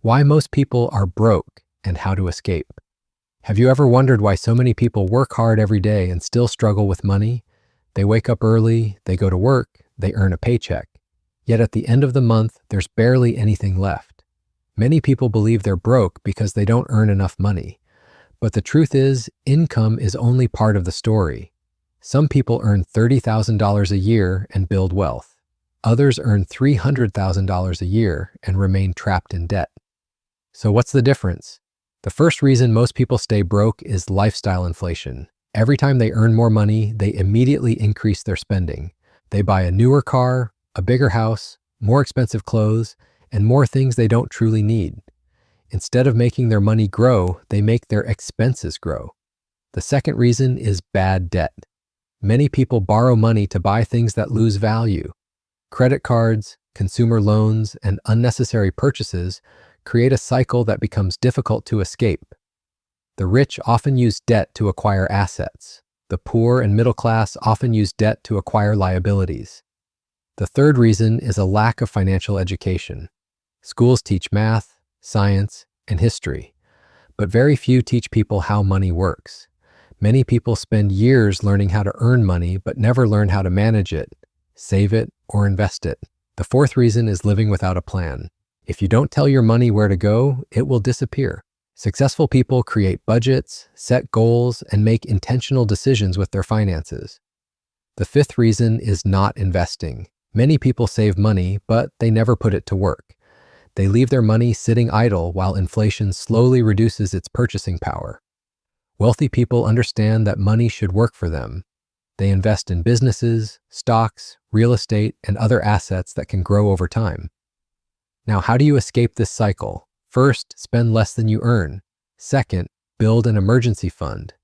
Why most people are broke and how to escape. Have you ever wondered why so many people work hard every day and still struggle with money? They wake up early, they go to work, they earn a paycheck. Yet at the end of the month, there's barely anything left. Many people believe they're broke because they don't earn enough money. But the truth is, income is only part of the story. Some people earn $30,000 a year and build wealth. Others earn $300,000 a year and remain trapped in debt. So what's the difference? The first reason most people stay broke is lifestyle inflation. Every time they earn more money, they immediately increase their spending. They buy a newer car, a bigger house, more expensive clothes, and more things they don't truly need. Instead of making their money grow, they make their expenses grow. The second reason is bad debt. Many people borrow money to buy things that lose value. Credit cards, consumer loans, and unnecessary purchases create a cycle that becomes difficult to escape. The rich often use debt to acquire assets. The poor and middle class often use debt to acquire liabilities. The third reason is a lack of financial education. Schools teach math, science, and history, but very few teach people how money works. Many people spend years learning how to earn money, but never learn how to manage it, save it, or invest it. The fourth reason is living without a plan. If you don't tell your money where to go, it will disappear. Successful people create budgets, set goals, and make intentional decisions with their finances. The fifth reason is not investing. Many people save money, but they never put it to work. They leave their money sitting idle while inflation slowly reduces its purchasing power. Wealthy people understand that money should work for them. They invest in businesses, stocks, real estate, and other assets that can grow over time. Now, how do you escape this cycle? First, spend less than you earn. Second, build an emergency fund.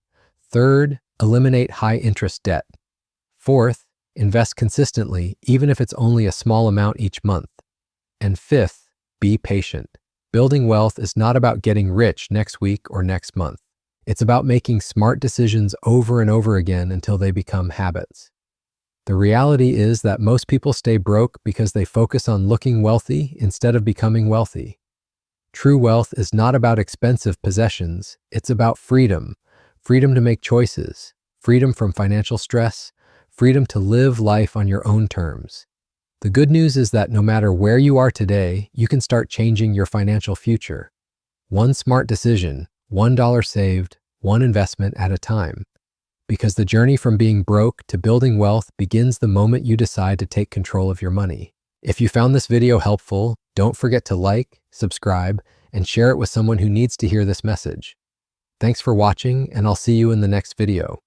Third, eliminate high-interest debt. Fourth, invest consistently, even if it's only a small amount each month. And fifth, be patient. Building wealth is not about getting rich next week or next month. It's about making smart decisions over and over again until they become habits. The reality is that most people stay broke because they focus on looking wealthy instead of becoming wealthy. True wealth is not about expensive possessions. It's about freedom. Freedom to make choices. Freedom from financial stress. Freedom to live life on your own terms. The good news is that no matter where you are today, you can start changing your financial future. One smart decision, $1 saved, one investment at a time. Because the journey from being broke to building wealth begins the moment you decide to take control of your money. If you found this video helpful, don't forget to like, subscribe, and share it with someone who needs to hear this message. Thanks for watching, and I'll see you in the next video.